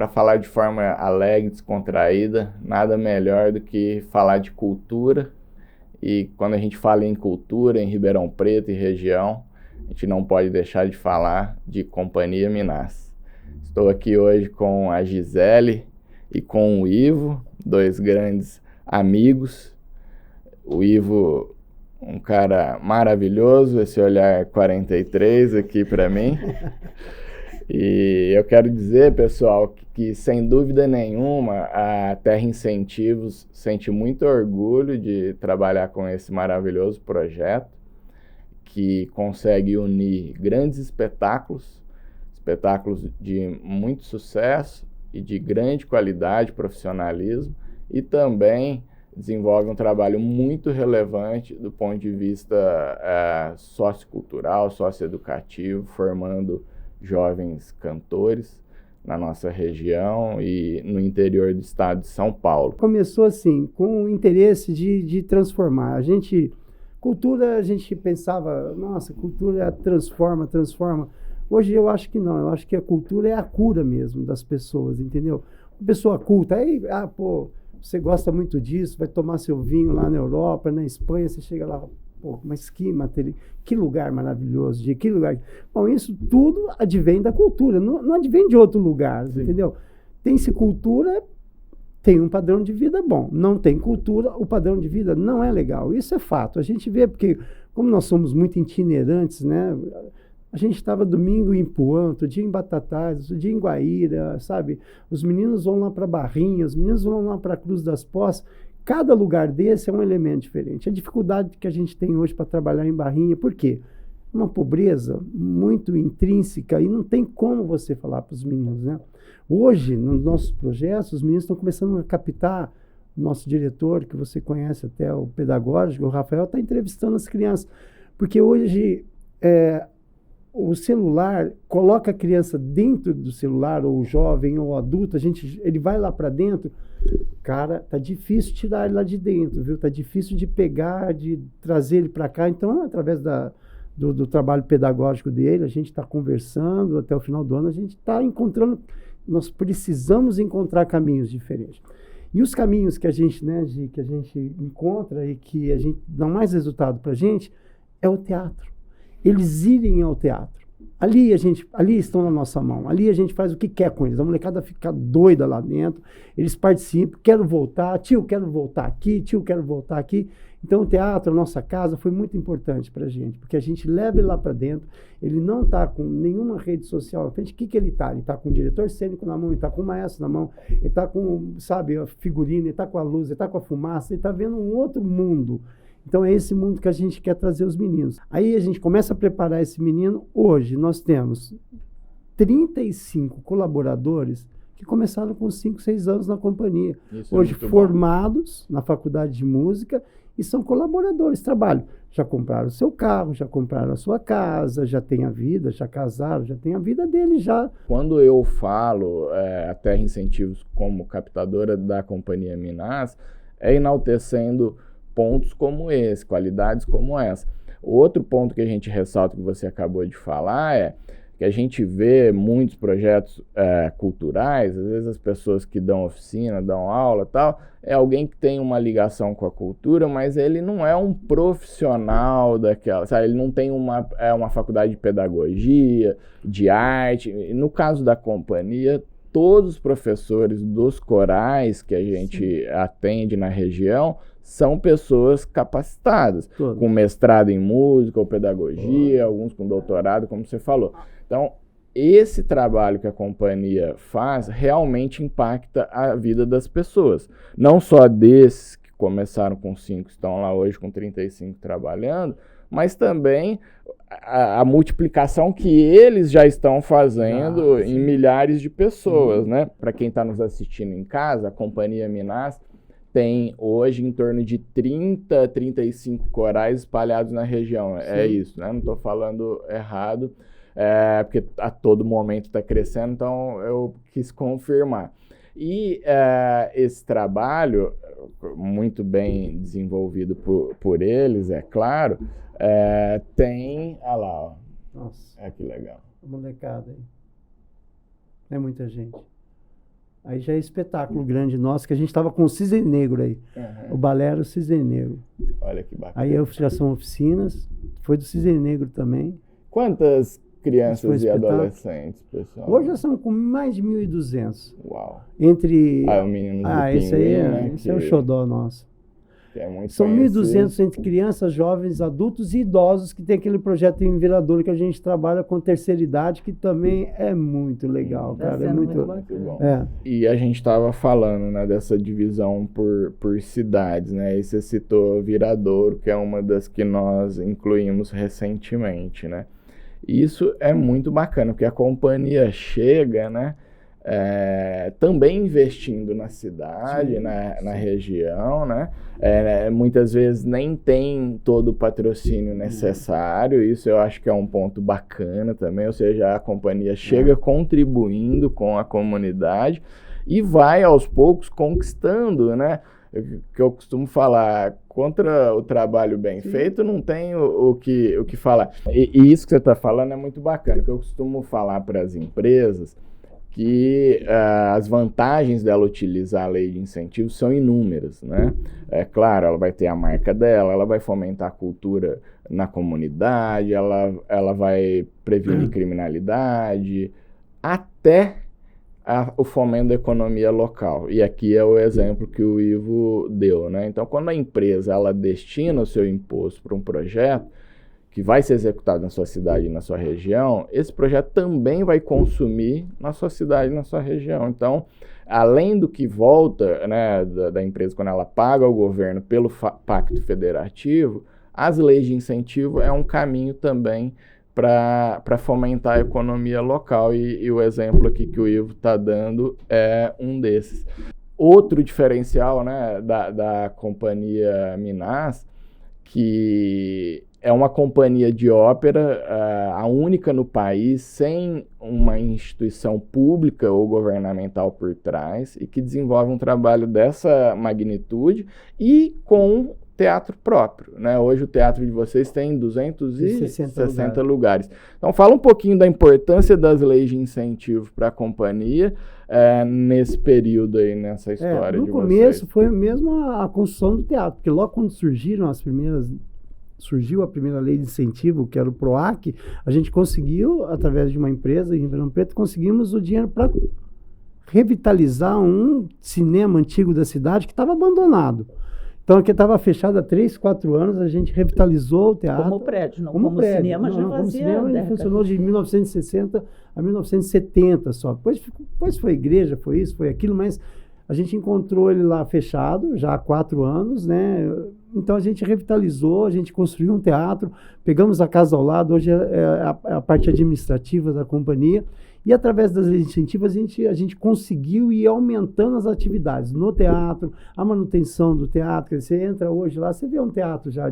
para falar de forma alegre, descontraída, nada melhor do que falar de cultura. E quando a gente fala em cultura, em Ribeirão Preto e região, a gente não pode deixar de falar de Companhia Minas. Estou aqui hoje com a Gisele e com o Ivo, dois grandes amigos. O Ivo, um cara maravilhoso, esse olhar 43 aqui para mim. E eu quero dizer, pessoal, que sem dúvida nenhuma a Terra Incentivos sente muito orgulho de trabalhar com esse maravilhoso projeto que consegue unir grandes espetáculos de muito sucesso e de grande qualidade, profissionalismo, e também desenvolve um trabalho muito relevante do ponto de vista sociocultural, socioeducativo, formando jovens cantores na nossa região e no interior do estado de São Paulo. Começou assim, com o interesse de transformar. Cultura, a gente pensava, nossa, cultura transforma. Hoje eu acho que não, eu acho que a cultura é a cura mesmo das pessoas, entendeu? Uma pessoa culta, aí, você gosta muito disso, vai tomar seu vinho lá na Europa, na Espanha, você chega lá, mas que lugar maravilhoso, que lugar. Bom, isso tudo advém da cultura, não advém de outro lugar, sim, entendeu? Tem-se cultura, tem um padrão de vida bom. Não tem cultura, o padrão de vida não é legal. Isso é fato. A gente vê, porque como nós somos muito itinerantes, né? A gente estava domingo em Puã, outro dia em Batatais, outro dia em Guaíra, sabe? Os meninos vão lá para Barrinha, os meninos vão lá para Cruz das Poças. Cada lugar desse é um elemento diferente. A dificuldade que a gente tem hoje para trabalhar em Barrinha, por quê? Uma pobreza muito intrínseca e não tem como você falar para os meninos, né? Hoje, nos nossos projetos, os meninos estão começando a captar. O nosso diretor, que você conhece até, o pedagógico, o Rafael, está entrevistando as crianças. Porque hoje o celular coloca a criança dentro do celular, ou o jovem, ou o adulto, ele vai lá para dentro. Cara, tá difícil tirar ele lá de dentro, viu? Tá difícil de pegar, de trazer ele para cá. Então, através do trabalho pedagógico dele, a gente está conversando, até o final do ano, a gente está encontrando, nós precisamos encontrar caminhos diferentes. E os caminhos que a gente encontra e que a gente dá mais resultado para a gente é o teatro. Eles irem ao teatro. Ali estão na nossa mão, ali a gente faz o que quer com eles, a molecada fica doida lá dentro, eles participam, quero voltar, tio, quero voltar aqui. Então o teatro, a nossa casa, foi muito importante para a gente, porque a gente leva ele lá para dentro, ele não está com nenhuma rede social na frente. O que ele está? Ele está com o diretor cênico na mão, ele está com o maestro na mão, ele está com, a figurina, ele está com a luz, ele está com a fumaça, ele está vendo um outro mundo. Então é esse mundo que a gente quer trazer os meninos. Aí a gente começa a preparar esse menino. Hoje nós temos 35 colaboradores que começaram com 5, 6 anos na companhia. Isso hoje formados na faculdade de música e são colaboradores, trabalham. Já compraram o seu carro, já compraram a sua casa, já tem a vida, já casaram, já tem a vida deles já. Quando eu falo a Terra Incentivos como captadora da Companhia Minas, é enaltecendo pontos como esse, qualidades como essa. Outro ponto que a gente ressalta, que você acabou de falar, é que a gente vê muitos projetos culturais, às vezes as pessoas que dão oficina, dão aula e tal, é alguém que tem uma ligação com a cultura, mas ele não é um profissional daquela, sabe? Ele não tem uma faculdade de pedagogia, de arte. No caso da companhia, todos os professores dos corais que a gente Sim. atende na região são pessoas capacitadas, com mestrado em música ou pedagogia, alguns com doutorado, como você falou. Então, esse trabalho que a companhia faz realmente impacta a vida das pessoas. Não só desses que começaram com 5, estão lá hoje com 35 trabalhando, mas também a multiplicação que eles já estão fazendo em milhares de pessoas, né? Para quem está nos assistindo em casa, a Companhia Minas tem hoje em torno de 30, 35 corais espalhados na região. Sim. É isso, né? Não estou falando errado, porque a todo momento está crescendo, então eu quis confirmar. E esse trabalho, muito bem desenvolvido por eles, é claro, tem... Olha lá, ó. Nossa. Que legal. A molecada aí. É muita gente. Aí já é espetáculo grande nosso, que a gente estava com o Cisne Negro aí. Uhum. O balé era o Cisne Negro. Olha que bacana. Aí já são oficinas, foi do Cisne Negro também. Quantas crianças e espetáculo. Adolescentes, pessoal? Hoje já são com mais de 1.200. Uau. Entre... O menino do esse aí Pinguim, né, esse é o xodó nosso. Que é muito São conhecido. 1.200 entre crianças, jovens, adultos e idosos, que tem aquele projeto em Viradouro que a gente trabalha com terceira idade, que também é muito legal, cara. É muito bom. É. E a gente estava falando, né, dessa divisão por cidades, né? E você citou Viradouro, que é uma das que nós incluímos recentemente, né? E isso é muito bacana, porque a companhia chega, né? Também investindo na cidade, Sim, na região, né? Muitas vezes nem tem todo o patrocínio necessário, isso eu acho que é um ponto bacana também, ou seja, a companhia chega contribuindo com a comunidade e vai aos poucos conquistando, né? Que eu costumo falar, contra o trabalho bem feito, não tem o que falar. E isso que você está falando é muito bacana, que eu costumo falar para as empresas que as vantagens dela utilizar a lei de incentivos são inúmeras, né? É claro, ela vai ter a marca dela, ela vai fomentar a cultura na comunidade, ela vai prevenir criminalidade, até o fomento da economia local. E aqui é o exemplo que o Ivo deu, né? Então, quando a empresa ela destina o seu imposto para um projeto que vai ser executado na sua cidade e na sua região, esse projeto também vai consumir na sua cidade e na sua região. Então, além do que volta, né, da empresa quando ela paga ao governo pelo pacto federativo, as leis de incentivo é um caminho também para fomentar a economia local, e o exemplo aqui que o Ivo está dando é um desses. Outro diferencial, né, da companhia Minas, que é uma companhia de ópera, a única no país, sem uma instituição pública ou governamental por trás, e que desenvolve um trabalho dessa magnitude e com teatro próprio, né? Hoje o teatro de vocês tem 260 lugares. Então fala um pouquinho da importância das leis de incentivo para a companhia nesse período aí, nessa história de vocês. No começo foi mesmo a construção do teatro, porque logo quando surgiu a primeira lei de incentivo, que era o PROAC, a gente conseguiu, através de uma empresa em Ribeirão Preto, conseguimos o dinheiro para revitalizar um cinema antigo da cidade que estava abandonado. Então, aqui estava fechado há 3, 4 anos, a gente revitalizou o teatro. Como prédio, não como prédio. Cinema já fazia. Como cinema, ele funcionou de 1960 a 1970 só. Depois foi igreja, foi isso, foi aquilo, mas a gente encontrou ele lá fechado, já há 4 anos, né? Então, a gente revitalizou, a gente construiu um teatro, pegamos a casa ao lado, hoje é a parte administrativa da companhia, e através das leis de incentivos a gente conseguiu ir aumentando as atividades no teatro, a manutenção do teatro. Você entra hoje lá, você vê um teatro já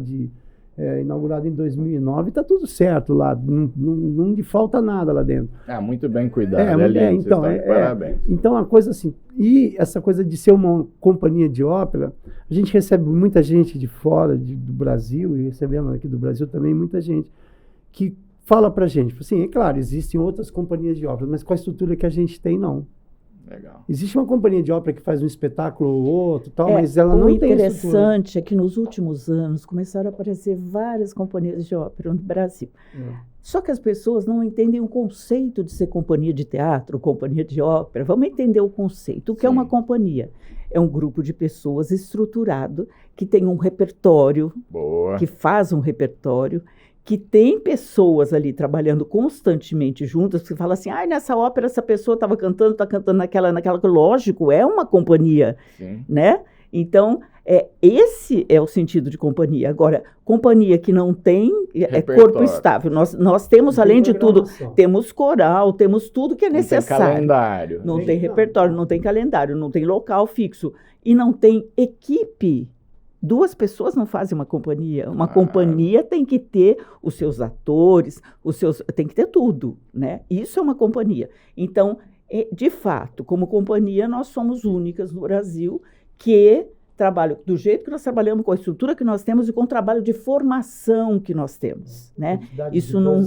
inaugurado em 2009, está tudo certo lá, não lhe falta nada lá dentro. Muito bem cuidado, então, parabéns. Então, a coisa assim, e essa coisa de ser uma companhia de ópera, a gente recebe muita gente de fora do Brasil, e recebemos aqui do Brasil também muita gente que fala pra gente, assim, é claro, existem outras companhias de ópera, mas com a estrutura que a gente tem, não. Legal. Existe uma companhia de ópera que faz um espetáculo ou outro, tal, mas ela não tem estrutura. O interessante é que nos últimos anos começaram a aparecer várias companhias de ópera no Brasil. Só que as pessoas não entendem o conceito de ser companhia de teatro, companhia de ópera. Vamos entender o conceito. O que é uma companhia? É um grupo de pessoas estruturado que tem um repertório, que faz um repertório, que tem pessoas ali trabalhando constantemente juntas, que fala assim, nessa ópera essa pessoa estava cantando, está cantando naquela. Lógico, é uma companhia, né? Então, esse é o sentido de companhia. Agora, companhia que não tem corpo estável. Nós temos, além de tudo, temos coral, temos tudo que é necessário. Não tem calendário. Não tem repertório, não tem calendário, não tem local fixo. E não tem equipe. 2 pessoas não fazem uma companhia. Uma companhia tem que ter os seus atores, tem que ter tudo, né? Isso é uma companhia. Então, de fato, como companhia, nós somos únicas no Brasil que trabalho do jeito que nós trabalhamos, com a estrutura que nós temos e com o trabalho de formação que nós temos, né? Isso não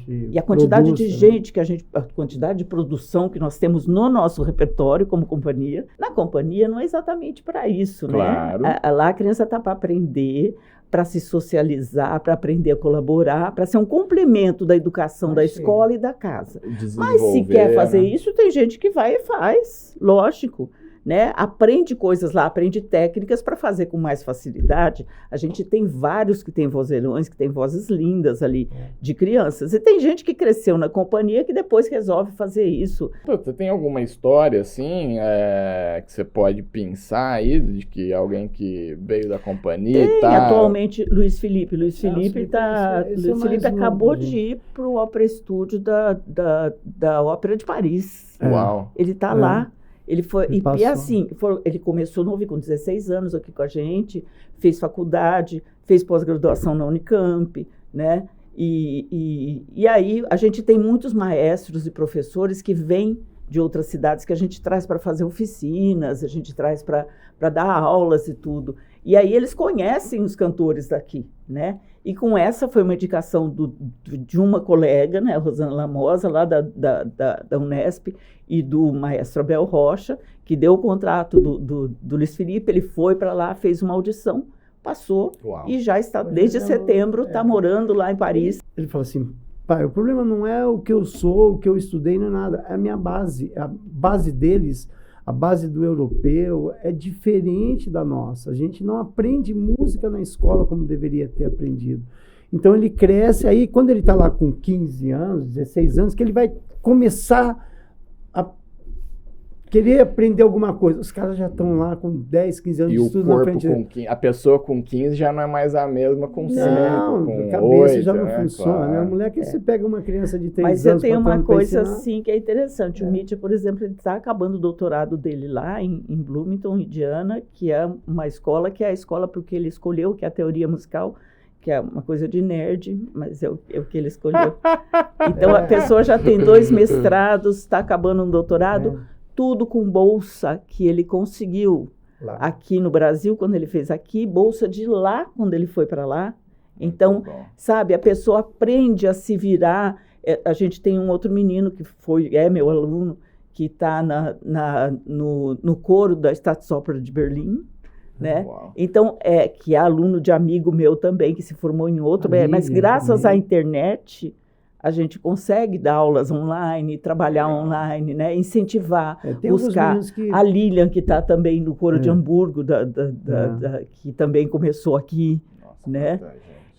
e a quantidade de gente que a quantidade de produção que nós temos no nosso repertório como companhia, na companhia não é exatamente para isso, claro. Né? Lá a criança está para aprender, para se socializar, para aprender a colaborar, para ser um complemento da educação da escola e da casa. Mas se quer fazer isso, tem gente que vai e faz, lógico. Né? Aprende coisas lá, aprende técnicas para fazer com mais facilidade. A gente tem vários que têm vozelhões, que têm vozes lindas ali de crianças. E tem gente que cresceu na companhia que depois resolve fazer isso. Você tem alguma história assim que você pode pensar aí de que alguém que veio da companhia tem, e tá... atualmente Luiz Felipe. Luiz Felipe acabou de ir para o Ópera Estúdio da Ópera de Paris. Uau! Ele está lá. Ele foi, e assim, ele começou novo com 16 anos aqui com a gente, fez faculdade, fez pós-graduação na Unicamp, né? E aí a gente tem muitos maestros e professores que vêm de outras cidades que a gente traz para fazer oficinas, a gente traz para dar aulas e tudo. E aí eles conhecem os cantores daqui, né? E com essa foi uma indicação de uma colega, né, Rosana Lamosa, lá da Unesp, e do maestro Abel Rocha, que deu o contrato do Luiz Felipe. Ele foi para lá, fez uma audição, passou. Uau. E já está, desde setembro, está morando lá em Paris. Ele falou assim, pai, o problema não é o que eu sou, o que eu estudei, não é nada, é a minha base. A base deles, a base do europeu é diferente da nossa. A gente não aprende música na escola como deveria ter aprendido. Então ele cresce, aí quando ele está lá com 15 anos, 16 anos, que ele vai começar a querer aprender alguma coisa. Os caras já estão lá com 10, 15 anos de estudo na frente. A pessoa com 15 já não é mais a mesma com 5, com a cabeça 8, já não né? funciona. Claro. Né? A mulher que você pega uma criança de 3 Mas anos... eu tenho uma coisa ensinar, assim que é interessante. O Mitya, por exemplo, ele está acabando o doutorado dele lá em Bloomington, Indiana, que é uma escola que é a escola porque ele escolheu, que é a teoria musical, que é uma coisa de nerd, mas é o que ele escolheu. Então, a pessoa já tem 2 mestrados, está acabando um doutorado, tudo com bolsa que ele conseguiu lá. Aqui no Brasil, quando ele fez aqui, bolsa de lá, quando ele foi para lá. Então, sabe, a pessoa aprende a se virar. A gente tem um outro menino que é meu aluno, que está no coro da Staatsoper de Berlim, né? Então, que é aluno de amigo meu também, que se formou em outro, mas graças à internet, a gente consegue dar aulas online, trabalhar online, né? Incentivar, buscar. A Lilian, que está também no coro de Hamburgo, que também começou aqui, né?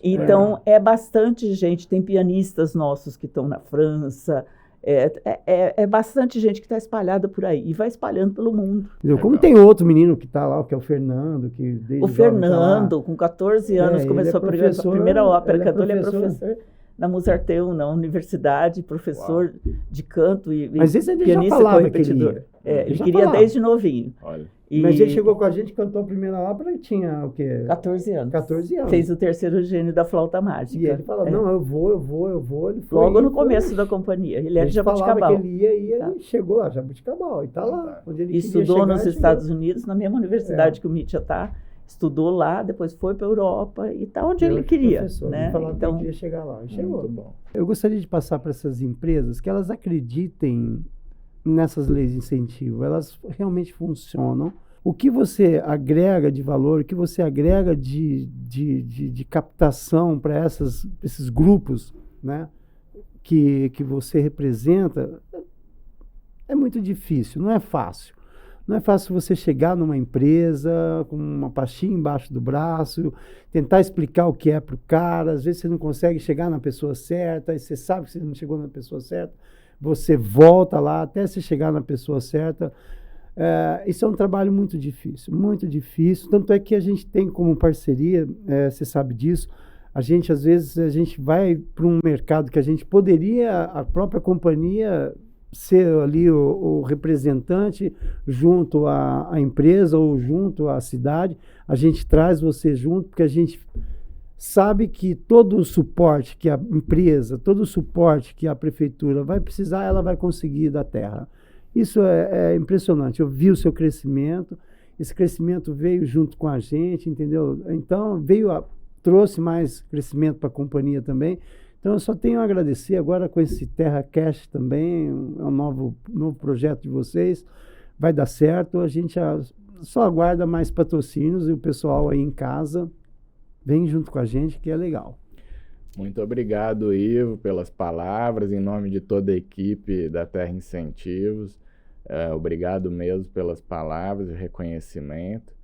Então, é bastante gente. Tem pianistas nossos que estão na França. É bastante gente que está espalhada por aí e vai espalhando pelo mundo. Como tem outro menino que está lá, que é o Fernando, que desde o Fernando, com 14 anos, começou a primeira ópera, cantor, ele é professor na Mozarteum, na universidade, professor de canto e mas esse ele pianista já falava repetidor. Ele queria falava. Desde novinho. Olha. Mas ele chegou com a gente, cantou a primeira ópera e tinha o quê? 14 anos. 14 anos. Fez o terceiro gênio da flauta mágica. E ele falava, não, eu vou. Ele foi, logo no começo da companhia. Ele era de Jabuticabal. Falava que ele ia e ele chegou lá, Jabuticabal, e está lá. Onde ele estudou nos Estados Unidos, na mesma universidade que o Mitya está. Estudou lá, depois foi para a Europa e está onde ele queria. Né? Ele falava então, que ele queria chegar lá. E chegou. Muito bom. Eu gostaria de passar para essas empresas que elas acreditem nessas leis de incentivo. Elas realmente funcionam. O que você agrega de valor, o que você agrega de captação para esses grupos, né, que você representa, é muito difícil, não é fácil. Não é fácil você chegar numa empresa com uma pastinha embaixo do braço, tentar explicar o que é para o cara. Às vezes você não consegue chegar na pessoa certa, e você sabe que você não chegou na pessoa certa, você volta lá até você chegar na pessoa certa. Isso é um trabalho muito difícil, muito difícil. Tanto é que a gente tem como parceria, você sabe disso, às vezes a gente vai para um mercado que a gente poderia, a própria companhia, ser ali o representante junto à empresa ou junto à cidade. A gente traz você junto, porque a gente sabe que todo o suporte que a empresa, todo o suporte que a prefeitura vai precisar, ela vai conseguir da terra. Isso é impressionante. Eu vi o seu crescimento esse crescimento veio junto com a gente, entendeu? Então, trouxe mais crescimento para a companhia também. Então, eu só tenho a agradecer agora com esse Terra Cash também, é um novo projeto de vocês, vai dar certo, a gente só aguarda mais patrocínios e o pessoal aí em casa vem junto com a gente, que é legal. Muito obrigado, Ivo, pelas palavras, em nome de toda a equipe da Terra Incentivos. Obrigado mesmo pelas palavras e reconhecimento.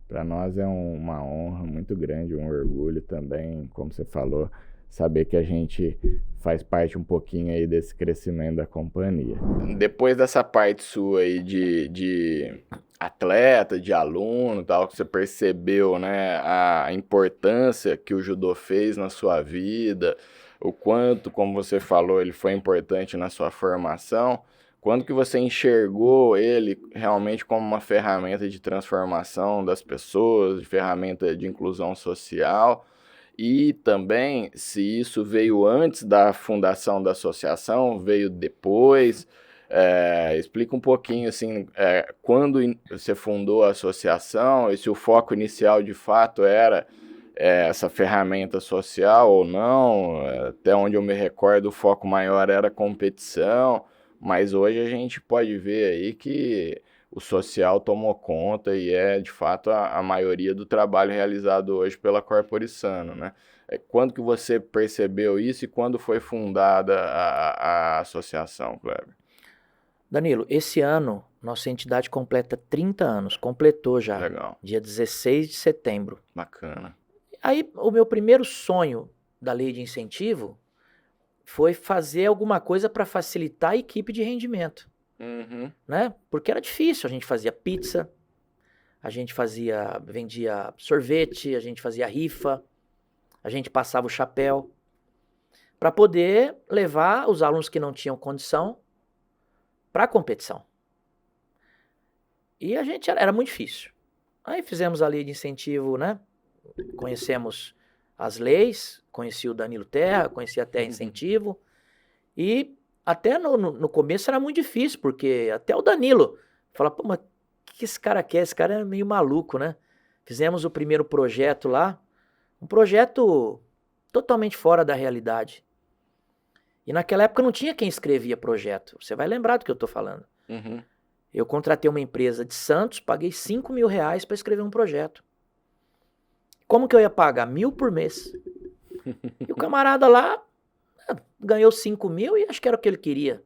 Para nós é uma honra muito grande, um orgulho também, como você falou, saber que a gente faz parte um pouquinho aí desse crescimento da companhia. Depois dessa parte sua aí de atleta, de aluno, tal, que você percebeu, né, a importância que o judô fez na sua vida, o quanto, como você falou, ele foi importante na sua formação, quando que você enxergou ele realmente como uma ferramenta de transformação das pessoas, de ferramenta de inclusão social, e também se isso veio antes da fundação da associação, veio depois. Explica um pouquinho assim, quando você fundou a associação e se o foco inicial de fato era essa ferramenta social ou não. Até onde eu me recordo, o foco maior era a competição, mas hoje a gente pode ver aí que o social tomou conta e é de fato a maioria do trabalho realizado hoje pela Corporissano, né? Quando que você percebeu isso e quando foi fundada a associação, Kleber? Danilo, esse ano nossa entidade completa 30 anos, completou já. Legal. Dia 16 de setembro. Bacana. Aí o meu primeiro sonho da lei de incentivo foi fazer alguma coisa para facilitar a equipe de rendimento. Uhum. Né? Porque era difícil, a gente fazia pizza, a gente vendia sorvete, a gente fazia rifa, a gente passava o chapéu para poder levar os alunos que não tinham condição para a competição. E a gente era muito difícil. Aí fizemos a lei de incentivo, né? Conhecemos as leis, conheci o Danilo Terra, conheci a Terra Incentivo, e até no começo era muito difícil, porque até o Danilo fala, pô, mas o que esse cara quer? Esse cara é meio maluco, né? Fizemos o primeiro projeto lá, um projeto totalmente fora da realidade. E naquela época não tinha quem escrevia projeto. Você vai lembrar do que eu tô falando. Uhum. Eu contratei uma empresa de Santos, paguei R$5.000 para escrever um projeto. Como que eu ia pagar? 1.000 por mês. E o camarada lá ganhou 5.000 e acho que era o que ele queria,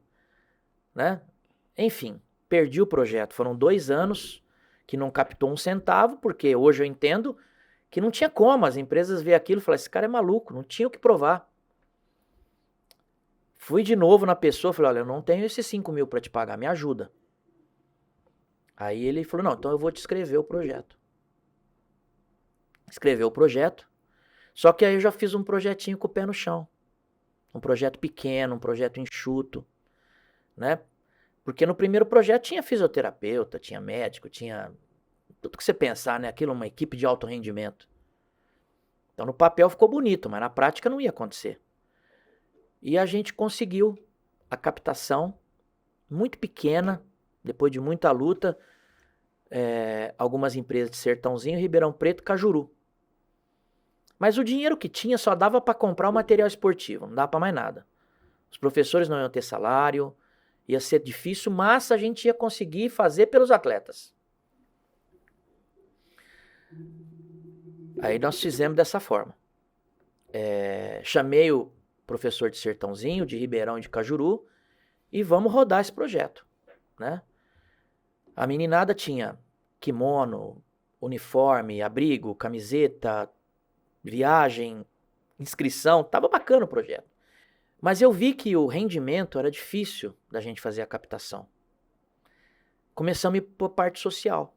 né? Enfim, perdi o projeto. Foram 2 anos que não captou um centavo, porque hoje eu entendo que não tinha como. As empresas veem aquilo e falam, esse cara é maluco, não tinha o que provar. Fui de novo na pessoa, falei, olha, eu não tenho esses 5.000 para te pagar, me ajuda. Aí ele falou, não, então eu vou te escrever o projeto. Escreveu o projeto, só que aí eu já fiz um projetinho com o pé no chão. Um projeto pequeno, um projeto enxuto, né? Porque no primeiro projeto tinha fisioterapeuta, tinha médico, tinha tudo que você pensar, né? Aquilo, uma equipe de alto rendimento. Então no papel ficou bonito, mas na prática não ia acontecer. E a gente conseguiu a captação muito pequena, depois de muita luta, algumas empresas de Sertãozinho, Ribeirão Preto, Cajuru. Mas o dinheiro que tinha só dava para comprar o material esportivo, não dava para mais nada. Os professores não iam ter salário, ia ser difícil, mas a gente ia conseguir fazer pelos atletas. Aí nós fizemos dessa forma. Chamei o professor de Sertãozinho, de Ribeirão e de Cajuru, e vamos rodar esse projeto, né? A meninada tinha kimono, uniforme, abrigo, camiseta, viagem, inscrição, tava bacana o projeto. Mas eu vi que o rendimento era difícil da gente fazer a captação. Começamos a ir para a parte social.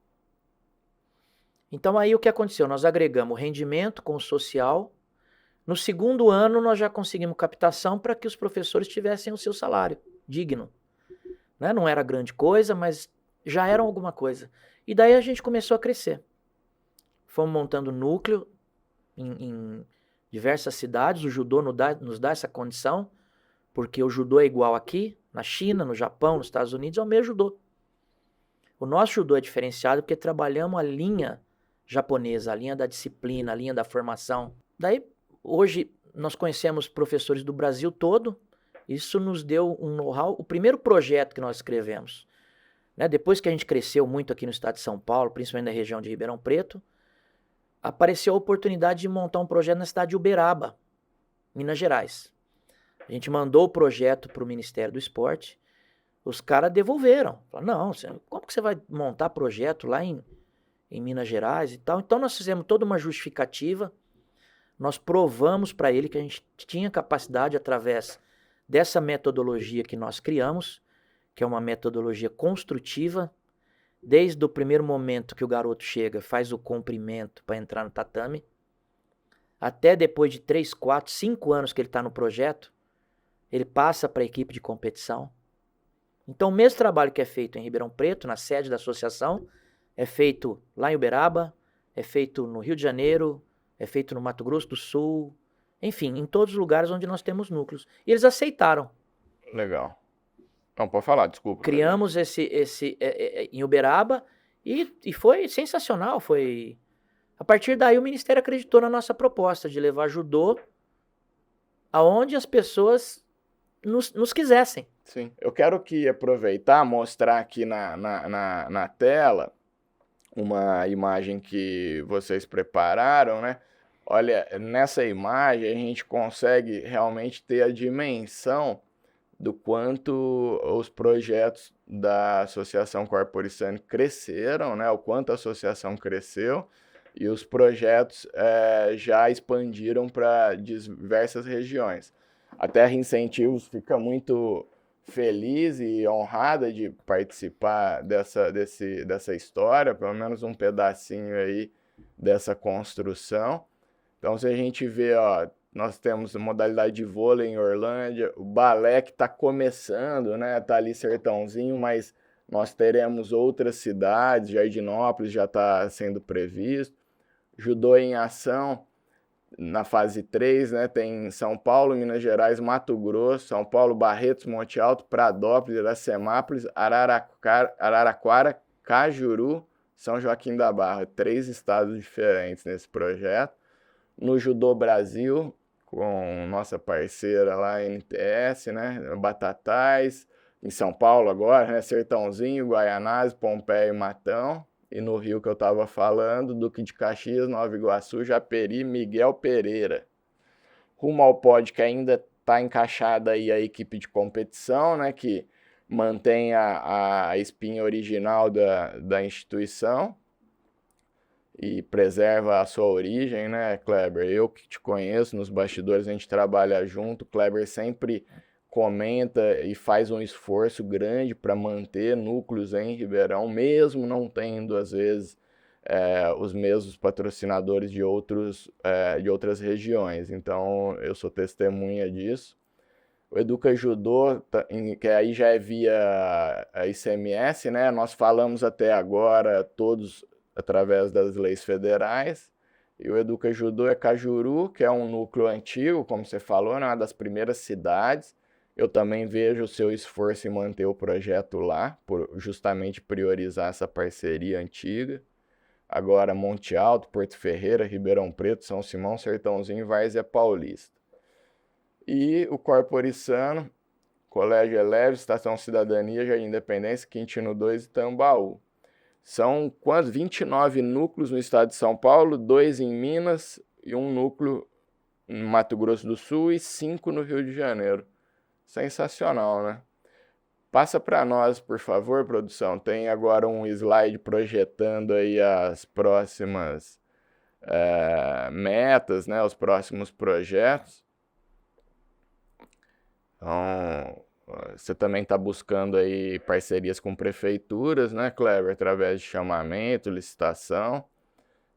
Então aí o que aconteceu? Nós agregamos o rendimento com o social. No segundo ano nós já conseguimos captação para que os professores tivessem o seu salário digno. Né? Não era grande coisa, mas já era alguma coisa. E daí a gente começou a crescer. Fomos montando núcleo em diversas cidades. O judô nos dá essa condição, porque o judô é igual aqui, na China, no Japão, nos Estados Unidos, é o mesmo judô. O nosso judô é diferenciado porque trabalhamos a linha japonesa, a linha da disciplina, a linha da formação. Daí, hoje, nós conhecemos professores do Brasil todo. Isso nos deu um know-how. O primeiro projeto que nós escrevemos, né, depois que a gente cresceu muito aqui no estado de São Paulo, principalmente na região de Ribeirão Preto, apareceu a oportunidade de montar um projeto na cidade de Uberaba, Minas Gerais. A gente mandou o projeto para o Ministério do Esporte, os caras devolveram. Falaram, não, como que você vai montar projeto lá em Minas Gerais e tal? Então nós fizemos toda uma justificativa, nós provamos para ele que a gente tinha capacidade através dessa metodologia que nós criamos, que é uma metodologia construtiva, desde o primeiro momento que o garoto chega, faz o comprimento para entrar no tatame, até depois de 3, 4, 5 anos que ele está no projeto, ele passa para a equipe de competição. Então, o mesmo trabalho que é feito em Ribeirão Preto, na sede da associação, é feito lá em Uberaba, é feito no Rio de Janeiro, é feito no Mato Grosso do Sul, enfim, em todos os lugares onde nós temos núcleos. E eles aceitaram. Legal. Não, pode falar, desculpa. Criamos em Uberaba e foi sensacional. A partir daí o Ministério acreditou na nossa proposta de levar judô aonde as pessoas nos quisessem. Sim. Eu quero aproveitar, mostrar aqui na tela uma imagem que vocês prepararam, né? Olha, nessa imagem a gente consegue realmente ter a dimensão do quanto os projetos da Associação Corporissani cresceram, né? O quanto a associação cresceu e os projetos já expandiram para diversas regiões. A Terra Incentivos fica muito feliz e honrada de participar dessa história, pelo menos um pedacinho aí dessa construção. Então, se a gente vê, ó, nós temos a modalidade de vôlei em Orlândia, o balé que está começando, né? Está ali Sertãozinho, mas nós teremos outras cidades, Jardinópolis já está sendo previsto. Judô em ação, na fase 3, né? Tem São Paulo, Minas Gerais, Mato Grosso, São Paulo, Barretos, Monte Alto, Pradópolis, Iracemápolis, Araraquara, Cajuru, São Joaquim da Barra. 3 estados diferentes nesse projeto. No Judô Brasil, com nossa parceira lá, NTS, né? Batatais, em São Paulo agora, né? Sertãozinho, Guaianazes, Pompeia e Matão. E no Rio que eu estava falando, Duque de Caxias, Nova Iguaçu, Japeri, Miguel Pereira. Rumo ao pódio que ainda está encaixada aí a equipe de competição, né? Que mantém a espinha original da instituição e preserva a sua origem, né, Kleber? Eu que te conheço, nos bastidores a gente trabalha junto, o Kleber sempre comenta e faz um esforço grande para manter núcleos em Ribeirão, mesmo não tendo, às vezes, os mesmos patrocinadores de outras regiões. Então, eu sou testemunha disso. O Educa Judô, que aí já é via a ICMS, né? Nós falamos até agora todos através das leis federais. E o Educa Judô é Cajuru, que é um núcleo antigo, como você falou, né? Uma das primeiras cidades. Eu também vejo o seu esforço em manter o projeto lá, por justamente priorizar essa parceria antiga. Agora, Monte Alto, Porto Ferreira, Ribeirão Preto, São Simão, Sertãozinho e Várzea Paulista. E o Corporissano, Colégio Eleve, Estação Cidadania, Jardim Independência, Quintino 2 e Tambaú. São quase 29 núcleos no estado de São Paulo, 2 em Minas e um núcleo no Mato Grosso do Sul e 5 no Rio de Janeiro. Sensacional, né? Passa para nós, por favor, produção. Tem agora um slide projetando aí as próximas metas, né? Os próximos projetos. Então, você também está buscando aí parcerias com prefeituras, né, Kleber? Através de chamamento, licitação.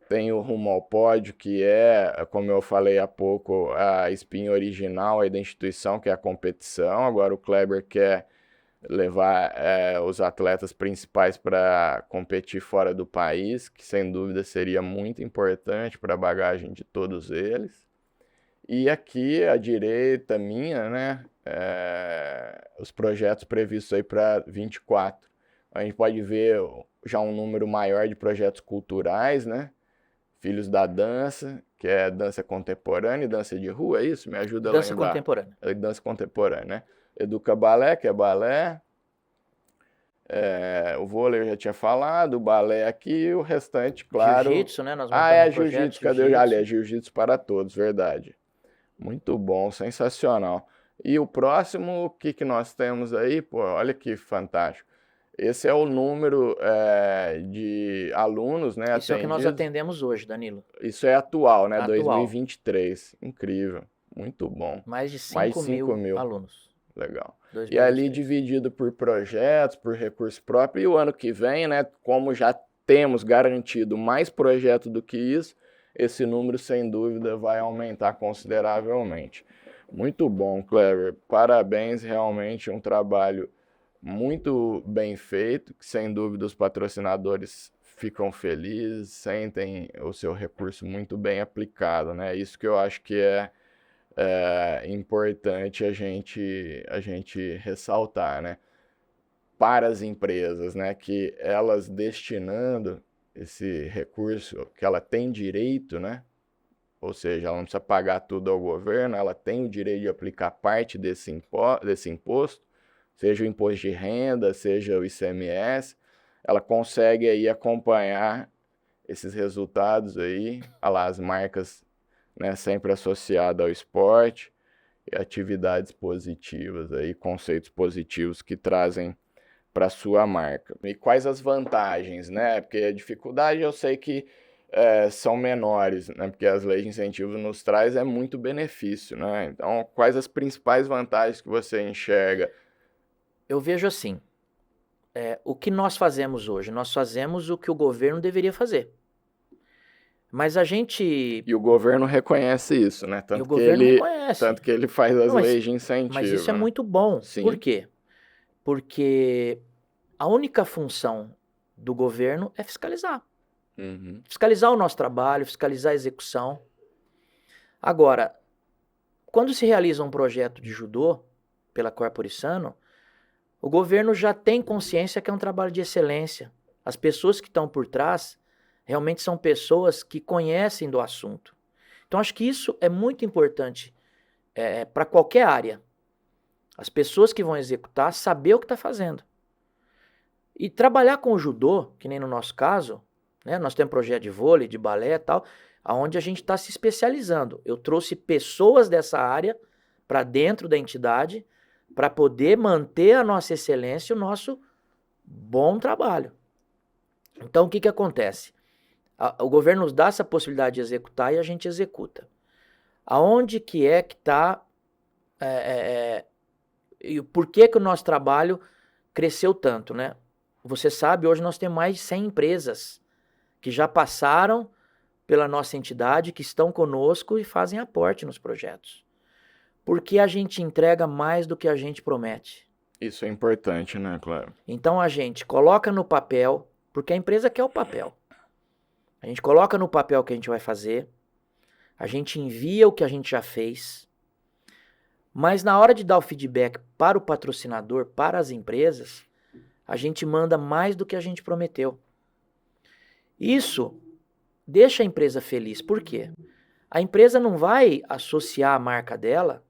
Tem o Rumo ao Pódio, que é, como eu falei há pouco, a espinha original aí da instituição, que é a competição. Agora o Kleber quer levar os atletas principais para competir fora do país, que sem dúvida seria muito importante para a bagagem de todos eles. E aqui, à direita minha, né, os projetos previstos aí para 24. A gente pode ver já um número maior de projetos culturais, né? Filhos da Dança, que é dança contemporânea e dança de rua, é isso? Me ajuda a Dança lembrar. contemporânea. Dança contemporânea, né? Educa Balé, que é balé. O vôlei eu já tinha falado, o balé aqui, o restante, claro. Jiu-jitsu, né? Nós Ah, montamos um projeto jiu-jitsu, de cadê o ali? É jiu-jitsu. jiu-jitsu para todos, verdade. Muito bom, sensacional. E o próximo, o que nós temos aí? Pô, olha que fantástico. Esse é o número de alunos, né, Isso é o que nós atendidos. atendemos hoje, Danilo. Isso é atual, né? Atual. 2023. Incrível. Muito bom. Mais de Mais 5 5 mil mil. alunos. Legal. E 2023. ali dividido por projetos, por recurso próprio. E o ano que vem, né, como já temos garantido mais projeto do que isso, esse número, sem dúvida, vai aumentar consideravelmente. Muito bom, Clever. Parabéns, realmente um trabalho muito bem feito, que sem dúvida os patrocinadores ficam felizes, sentem o seu recurso muito bem aplicado, né? Isso que eu acho que é importante a gente ressaltar, né? Para as empresas, né? Que elas destinando esse recurso que ela tem direito, né? Ou seja, ela não precisa pagar tudo ao governo, ela tem o direito de aplicar parte desse imposto, seja o imposto de renda, seja o ICMS, ela consegue aí acompanhar esses resultados aí, as marcas, né, sempre associadas ao esporte e atividades positivas aí, conceitos positivos que trazem para sua marca. E quais as vantagens, né? Porque a dificuldade eu sei que são menores, né? Porque as leis de incentivo nos traz muito benefício, né? Então, quais as principais vantagens que você enxerga? Eu vejo assim, o que nós fazemos hoje? Nós fazemos o que o governo deveria fazer. Mas a gente... E o governo reconhece isso, né? o governo reconhece. Tanto que ele faz as leis de incentivo. Mas isso é né? muito bom. Sim. Por quê? Porque a única função do governo é fiscalizar. Uhum. Fiscalizar o nosso trabalho, fiscalizar a execução. Agora, quando se realiza um projeto de judô pela Corporissano, o governo já tem consciência que é um trabalho de excelência. As pessoas que estão por trás realmente são pessoas que conhecem do assunto. Então, acho que isso é muito importante para qualquer área. As pessoas que vão executar saber o que está fazendo. E trabalhar com o judô, que nem no nosso caso, né, nós temos projeto de vôlei, de balé e tal, onde a gente está se especializando. Eu trouxe pessoas dessa área para dentro da entidade para poder manter a nossa excelência e o nosso bom trabalho. Então, o que acontece? O governo nos dá essa possibilidade de executar e a gente executa. Aonde que está... e por que o nosso trabalho cresceu tanto, né? Você sabe, hoje nós temos mais de 100 empresas que já passaram pela nossa entidade, que estão conosco e fazem aporte nos projetos. Porque a gente entrega mais do que a gente promete. Isso é importante, né, Cleber? Então a gente coloca no papel, porque a empresa quer o papel. A gente coloca no papel o que a gente vai fazer, a gente envia o que a gente já fez, mas na hora de dar o feedback para o patrocinador, para as empresas, a gente manda mais do que a gente prometeu. Isso deixa a empresa feliz. Por quê? A empresa não vai associar a marca dela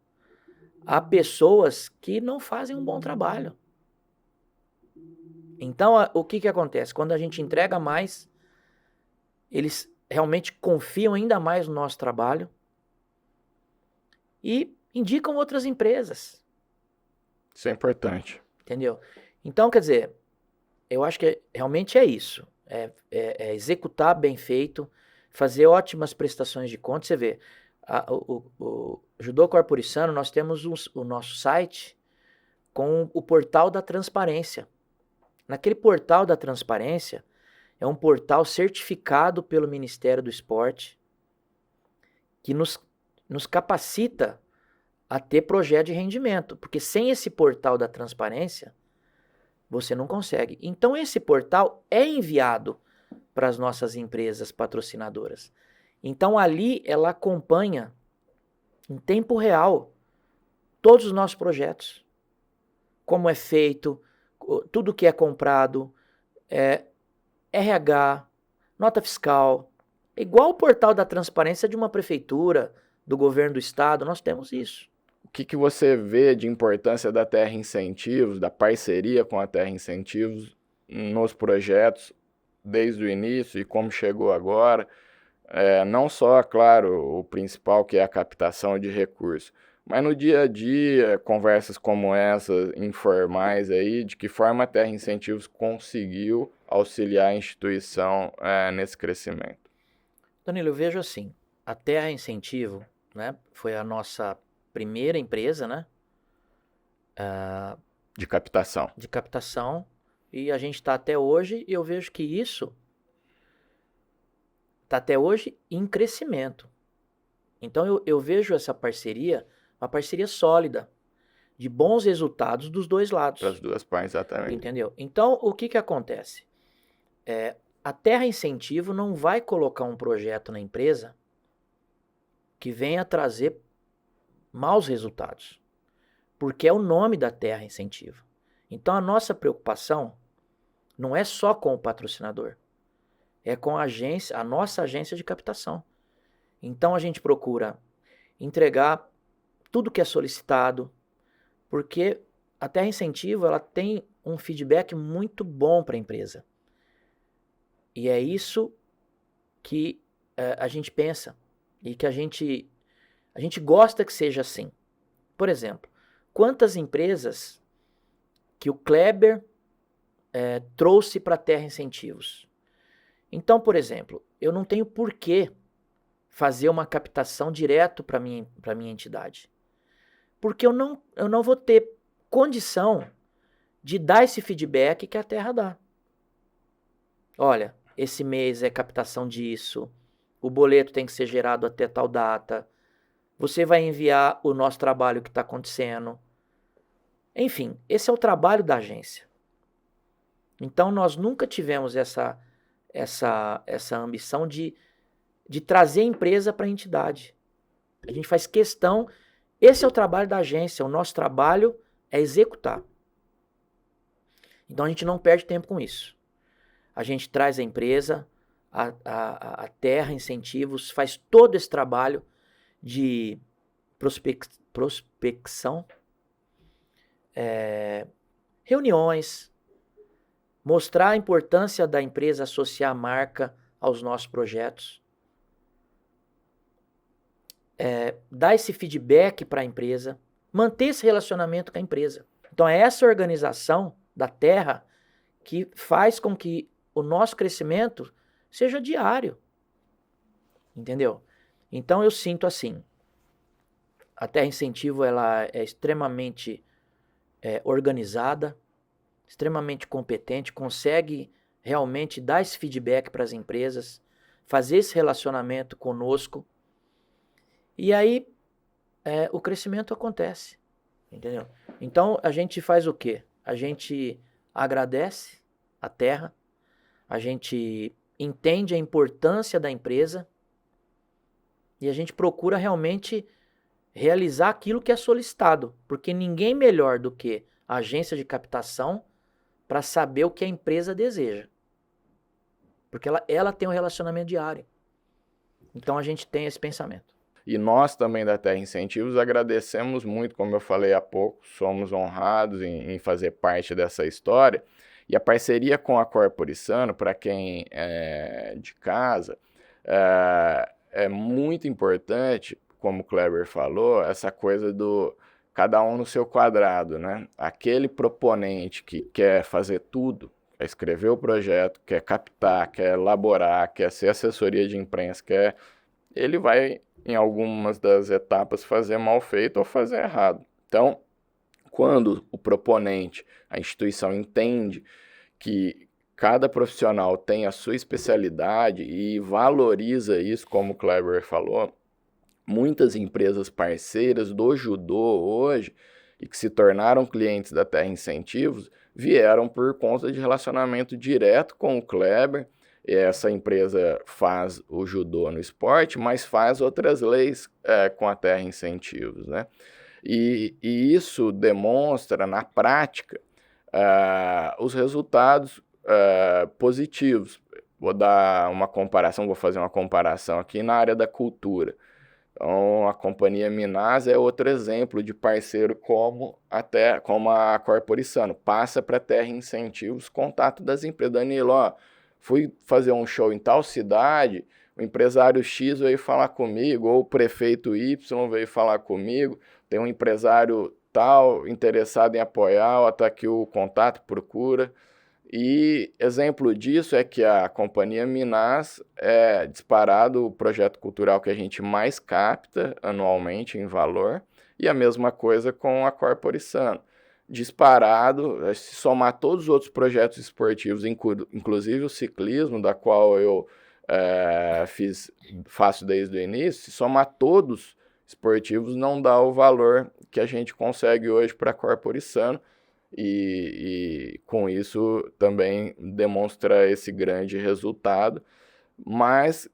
a pessoas que não fazem um bom trabalho. Então, o que acontece? Quando a gente entrega mais, eles realmente confiam ainda mais no nosso trabalho e indicam outras empresas. Isso é importante. Entendeu? Então, quer dizer, eu acho que realmente é isso. É executar bem feito, fazer ótimas prestações de contas. Você vê, o Judô Corporissano, nós temos o nosso site com o portal da transparência. Naquele portal da transparência, é um portal certificado pelo Ministério do Esporte que nos capacita a ter projeto de rendimento. Porque sem esse portal da transparência, você não consegue. Então, esse portal é enviado para as nossas empresas patrocinadoras. Então, ali ela acompanha em tempo real todos os nossos projetos. Como é feito, tudo que é comprado, RH, nota fiscal. Igual o portal da transparência de uma prefeitura, do governo do estado, nós temos isso. O que você vê de importância da Terra Incentivos, da parceria com a Terra Incentivos nos projetos desde o início e como chegou agora? Não só, claro, o principal que é a captação de recursos, mas no dia a dia, conversas como essa, informais aí, de que forma a Terra Incentivos conseguiu auxiliar a instituição nesse crescimento? Danilo, eu vejo assim, a Terra Incentivo, né, foi a nossa primeira empresa, né, De captação. de captação, e a gente está até hoje, e eu vejo que isso está até hoje em crescimento. Então eu vejo essa parceria, uma parceria sólida, de bons resultados dos dois lados. Para as duas partes, exatamente. Entendeu? Então, o que acontece? A Terra Incentivo não vai colocar um projeto na empresa que venha trazer maus resultados, porque é o nome da Terra Incentivo. Então, a nossa preocupação não é só com o patrocinador, é com a nossa agência de captação. Então, a gente procura entregar tudo que é solicitado, porque a Terra Incentivo ela tem um feedback muito bom para a empresa. E é isso que a gente pensa e que a gente gosta que seja assim. Por exemplo, quantas empresas que o Kleber trouxe para a Terra Incentivos? Então, por exemplo, eu não tenho por que fazer uma captação direto para minha entidade. Porque eu não vou ter condição de dar esse feedback que a Terra dá. Olha, esse mês é captação disso, o boleto tem que ser gerado até tal data, você vai enviar o nosso trabalho que está acontecendo. Enfim, esse é o trabalho da agência. Então, nós nunca tivemos essa ambição de trazer a empresa para a entidade. A gente faz questão, esse é o trabalho da agência, o nosso trabalho é executar. Então, a gente não perde tempo com isso. A gente traz a empresa, a Terra Incentivos, faz todo esse trabalho de prospecção, reuniões, mostrar a importância da empresa associar a marca aos nossos projetos, dar esse feedback para a empresa, manter esse relacionamento com a empresa. Então é essa organização da Terra que faz com que o nosso crescimento seja diário. Entendeu? Então eu sinto assim, a Terra Incentivo ela é extremamente organizada, extremamente competente, consegue realmente dar esse feedback para as empresas, fazer esse relacionamento conosco, e aí o crescimento acontece, entendeu? Então a gente faz o quê? A gente agradece a Terra, a gente entende a importância da empresa e a gente procura realmente realizar aquilo que é solicitado, porque ninguém melhor do que a agência de captação para saber o que a empresa deseja. Porque ela tem um relacionamento diário. Então a gente tem esse pensamento. E nós também da Terra Incentivos agradecemos muito, como eu falei há pouco, somos honrados em fazer parte dessa história. E a parceria com a Corporissano, para quem é de casa, é muito importante, como o Kleber falou, essa coisa do cada um no seu quadrado, né? Aquele proponente que quer fazer tudo, quer escrever o projeto, quer captar, quer elaborar, quer ser assessoria de imprensa, ele vai, em algumas das etapas, fazer mal feito ou fazer errado. Então, quando o proponente, a instituição, entende que cada profissional tem a sua especialidade e valoriza isso, como o Kleber falou, muitas empresas parceiras do judô hoje, e que se tornaram clientes da Terra Incentivos, vieram por conta de relacionamento direto com o Kleber. Essa empresa faz o judô no esporte, mas faz outras leis com a Terra Incentivos, né? E isso demonstra, na prática, os resultados positivos. Vou dar uma comparação, vou fazer uma comparação aqui na área da cultura. Então, a Companhia Minas é outro exemplo de parceiro como a Corporissano. Passa para a Terra Incentivos, contato das empresas. Danilo, ó, fui fazer um show em tal cidade, o empresário X veio falar comigo, ou o prefeito Y veio falar comigo, tem um empresário tal interessado em apoiar, ó, tá aqui o contato, procura. E exemplo disso é que a Companhia Minas é disparado o projeto cultural que a gente mais capta anualmente em valor, e a mesma coisa com a Corporissano. Disparado, se somar todos os outros projetos esportivos, inclusive o ciclismo, da qual eu faço desde o início, se somar todos esportivos não dá o valor que a gente consegue hoje para a Corporissano. E com isso também demonstra esse grande resultado, mas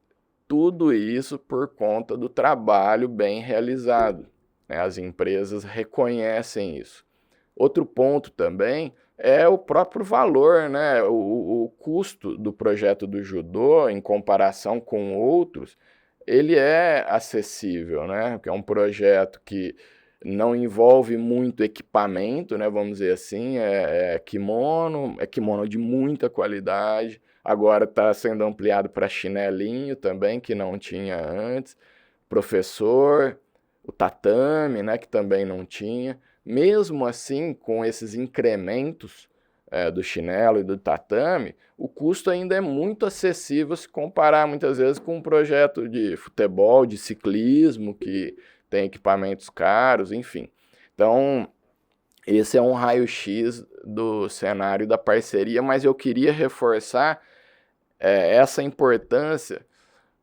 tudo isso por conta do trabalho bem realizado, né? As empresas reconhecem isso. Outro ponto também é o próprio valor, né? O custo do projeto do judô, em comparação com outros, ele é acessível, né? Porque é um projeto que não envolve muito equipamento, né, vamos dizer assim, é kimono de muita qualidade, agora está sendo ampliado para chinelinho também, que não tinha antes, professor, o tatame, né, que também não tinha. Mesmo assim, com esses incrementos do chinelo e do tatame, o custo ainda é muito acessível se comparar muitas vezes com um projeto de futebol, de ciclismo, que tem equipamentos caros, enfim. Então, esse é um raio-x do cenário da parceria, mas eu queria reforçar essa importância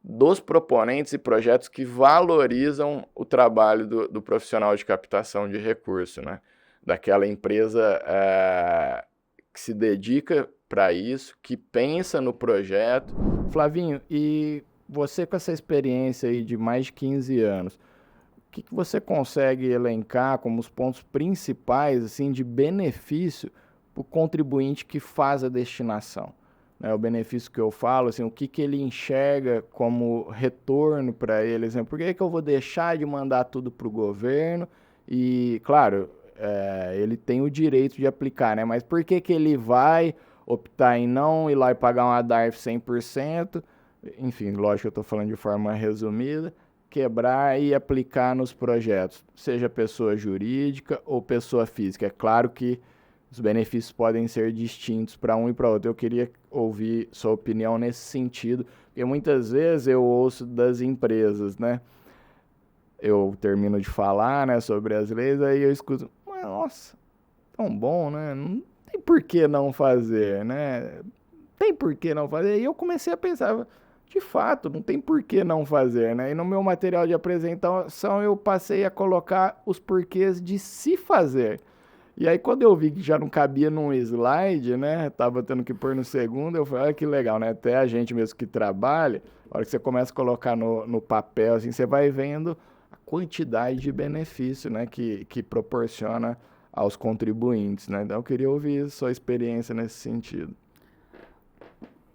dos proponentes e projetos que valorizam o trabalho do profissional de captação de recurso, né? Daquela empresa que se dedica para isso, que pensa no projeto. Flavinho, e você com essa experiência aí de mais de 15 anos, o que você consegue elencar como os pontos principais assim, de benefício para o contribuinte que faz a destinação? Né, o benefício que eu falo, assim, o que ele enxerga como retorno para ele? Assim, por que eu vou deixar de mandar tudo para o governo? E, claro, ele tem o direito de aplicar, né? Mas por que ele vai optar em não ir lá e pagar uma DARF 100%? Enfim, lógico que eu estou falando de forma resumida. Quebrar e aplicar nos projetos, seja pessoa jurídica ou pessoa física. É claro que os benefícios podem ser distintos para um e para outro. Eu queria ouvir sua opinião nesse sentido, porque muitas vezes eu ouço das empresas, né? Eu termino de falar, né, sobre as leis, aí eu escuto, mas nossa, tão bom, né? Não tem por que não fazer, né? Tem por que não fazer. E eu comecei a pensar, de fato, não tem por que não fazer, né? E no meu material de apresentação eu passei a colocar os porquês de se fazer. E aí quando eu vi que já não cabia num slide, né? Tava tendo que pôr no segundo, eu falei, olha que legal, né? Até a gente mesmo que trabalha, a hora que você começa a colocar no papel, assim, você vai vendo a quantidade de benefício, né? Que proporciona aos contribuintes, né? Então eu queria ouvir sua experiência nesse sentido.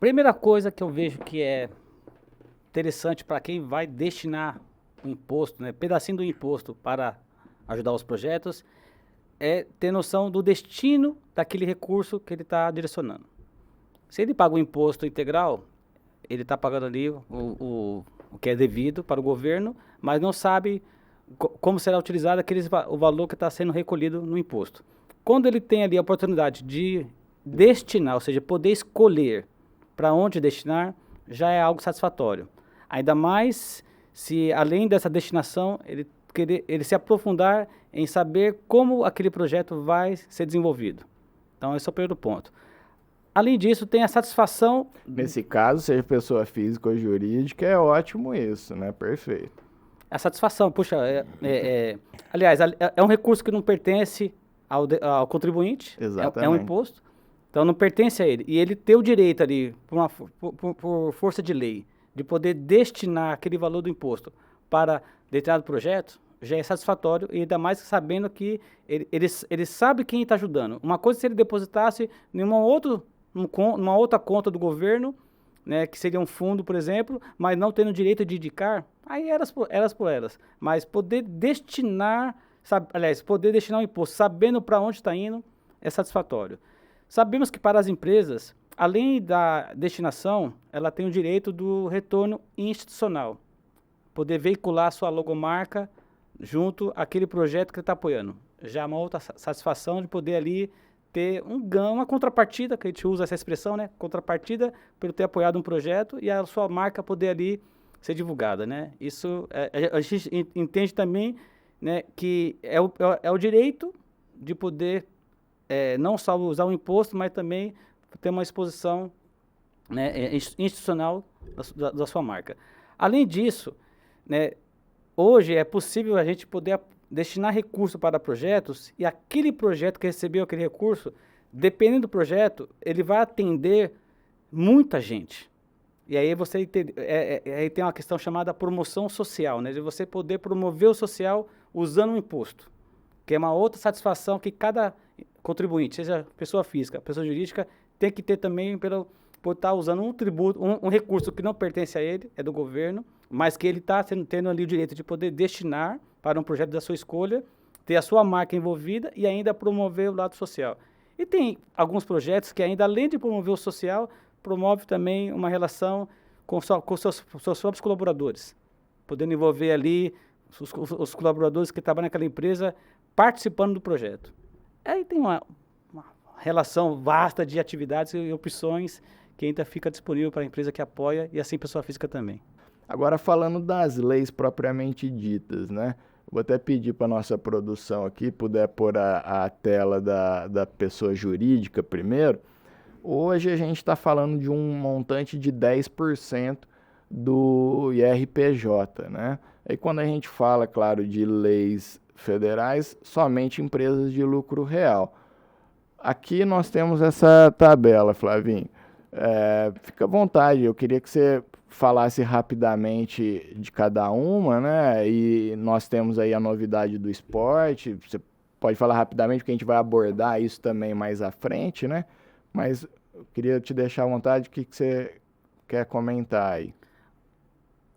Primeira coisa que eu vejo que é interessante para quem vai destinar o imposto, né, pedacinho do imposto para ajudar os projetos, é ter noção do destino daquele recurso que ele está direcionando. Se ele paga o imposto integral, ele está pagando ali o que é devido para o governo, mas não sabe como será utilizado o valor que está sendo recolhido no imposto. Quando ele tem ali a oportunidade de destinar, ou seja, poder escolher para onde destinar, já é algo satisfatório. Ainda mais se, além dessa destinação, ele se aprofundar em saber como aquele projeto vai ser desenvolvido. Então, esse é o primeiro ponto. Além disso, tem a satisfação... Nesse caso, seja pessoa física ou jurídica, é ótimo isso, né? Perfeito. A satisfação, puxa, aliás, é um recurso que não pertence ao contribuinte. Exatamente. É um imposto. Então, não pertence a ele. E ele tem o direito ali, por força de lei, de poder destinar aquele valor do imposto para determinado projeto, já é satisfatório, e ainda mais sabendo que ele sabe quem está ajudando. Uma coisa se ele depositasse numa outra conta do governo, né, que seria um fundo, por exemplo, mas não tendo direito de indicar, aí elas por elas. Mas poder destinar, poder destinar o imposto sabendo para onde está indo é satisfatório. Sabemos que para as empresas, além da destinação, ela tem o direito do retorno institucional. Poder veicular sua logomarca junto àquele projeto que ele está apoiando. Já é uma outra satisfação de poder ali ter uma contrapartida, que a gente usa essa expressão, né? Contrapartida pelo ter apoiado um projeto e a sua marca poder ali ser divulgada, né? Isso a gente entende também, né, que é o direito de poder não só usar o imposto, mas também ter uma exposição, né, institucional da sua marca. Além disso, né, hoje é possível a gente poder destinar recurso para projetos e aquele projeto que recebeu aquele recurso, dependendo do projeto, ele vai atender muita gente. E aí aí tem uma questão chamada promoção social, né, de você poder promover o social usando o imposto, que é uma outra satisfação que cada contribuinte, seja pessoa física, pessoa jurídica, tem que ter também por estar usando um tributo, um recurso que não pertence a ele, é do governo, mas que ele está tendo ali o direito de poder destinar para um projeto da sua escolha, ter a sua marca envolvida e ainda promover o lado social. E tem alguns projetos que ainda, além de promover o social, promove também uma relação com seus próprios colaboradores, podendo envolver ali os colaboradores que trabalham naquela empresa participando do projeto. Aí tem uma relação vasta de atividades e opções que ainda fica disponível para a empresa que apoia e assim pessoa física também. Agora, falando das leis propriamente ditas, né? Vou até pedir para a nossa produção aqui, puder pôr a tela da pessoa jurídica primeiro. Hoje a gente está falando de um montante de 10% do IRPJ, né? E quando a gente fala, claro, de leis federais, somente empresas de lucro real. Aqui nós temos essa tabela, Flavinho. Fica à vontade, eu queria que você falasse rapidamente de cada uma, né? E nós temos aí a novidade do esporte. Você pode falar rapidamente, porque a gente vai abordar isso também mais à frente, né? Mas eu queria te deixar à vontade, o que você quer comentar aí?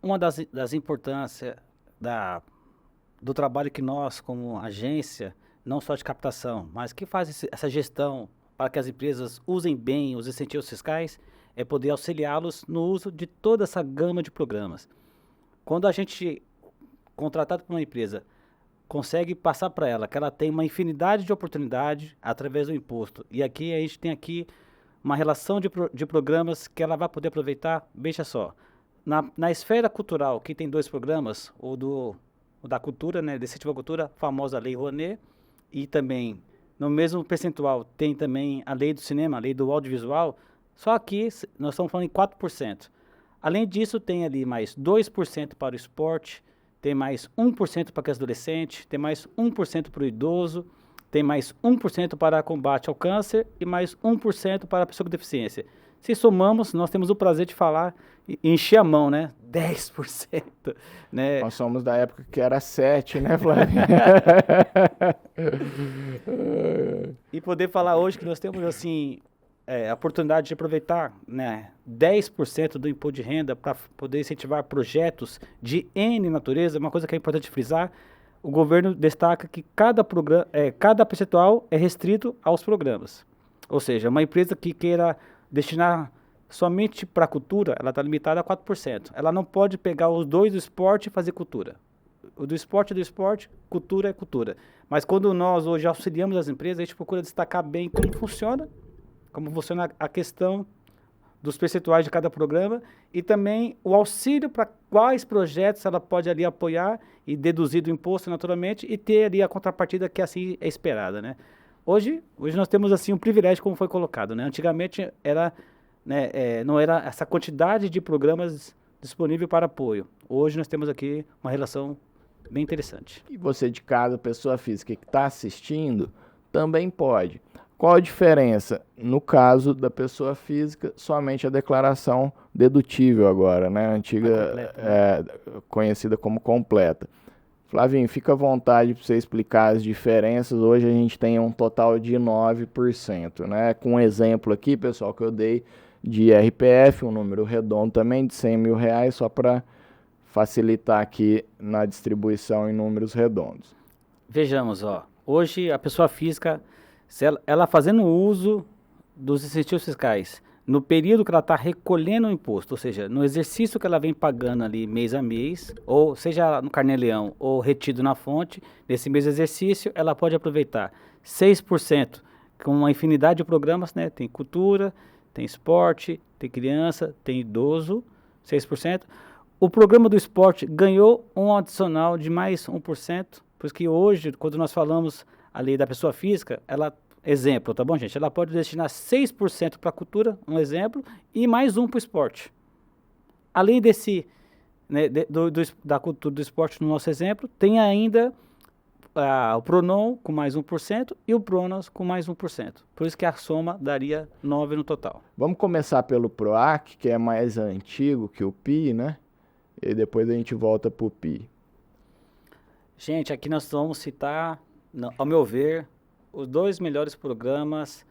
Uma das importâncias do trabalho que nós, como agência, não só de captação, mas que faz essa gestão para que as empresas usem bem os incentivos fiscais, é poder auxiliá-los no uso de toda essa gama de programas. Quando a gente, contratado por uma empresa, consegue passar para ela que ela tem uma infinidade de oportunidades através do imposto, e aqui a gente tem uma relação de programas que ela vai poder aproveitar, veja só, na esfera cultural, que tem 2 programas, o da cultura, né, de incentivo à cultura, a famosa Lei Rouanet, e também, no mesmo percentual, tem também a Lei do Cinema, a Lei do Audiovisual, só que nós estamos falando em 4%. Além disso, tem ali mais 2% para o esporte, tem mais 1% para o adolescente, tem mais 1% para o idoso, tem mais 1% para combate ao câncer e mais 1% para a pessoa com deficiência. Se somamos, nós temos o prazer de falar e encher a mão, né? 10%. Né? Nós somos da época que era 7%, né, Flávio? E poder falar hoje que nós temos, assim, a oportunidade de aproveitar, né, 10% do imposto de renda para poder incentivar projetos de N natureza, uma coisa que é importante frisar, o governo destaca que cada percentual é restrito aos programas. Ou seja, uma empresa que queira destinar somente para a cultura, ela está limitada a 4%. Ela não pode pegar os 2 do esporte e fazer cultura. O do esporte é do esporte, cultura é cultura. Mas quando nós hoje auxiliamos as empresas, a gente procura destacar bem como funciona a questão dos percentuais de cada programa e também o auxílio para quais projetos ela pode ali apoiar e deduzir do imposto naturalmente e ter ali a contrapartida que assim é esperada, né? Hoje nós temos assim um privilégio como foi colocado, né? Antigamente não era essa quantidade de programas disponível para apoio. Hoje nós temos aqui uma relação bem interessante. E você de casa, pessoa física que está assistindo, também pode. Qual a diferença? No caso da pessoa física, somente a declaração dedutível agora, né? Antiga, conhecida como completa. Flavinho, fica à vontade para você explicar as diferenças. Hoje a gente tem um total de 9%, né? Com um exemplo aqui, pessoal, que eu dei de IRPF, um número redondo também de R$100 mil, só para facilitar aqui na distribuição em números redondos. Vejamos, hoje a pessoa física, se ela fazendo uso dos incentivos fiscais, no período que ela está recolhendo o imposto, ou seja, no exercício que ela vem pagando ali mês a mês, ou seja no Carnê-Leão ou retido na fonte, nesse mesmo exercício, ela pode aproveitar 6% com uma infinidade de programas, né? Tem cultura, tem esporte, tem criança, tem idoso, 6%. O programa do esporte ganhou um adicional de mais 1%, por isso que hoje, quando nós falamos ali da pessoa física, ela, exemplo, tá bom, gente? Ela pode destinar 6% para a cultura, um exemplo, e mais 1% para o esporte. Além desse, né, da cultura do esporte, no nosso exemplo, tem ainda o Pronon com mais 1% e o Pronas com mais 1%. Por isso que a soma daria 9% no total. Vamos começar pelo PROAC, que é mais antigo que o PI, né? E depois a gente volta para o PI. Gente, aqui nós vamos citar, ao meu ver, os 2 melhores programas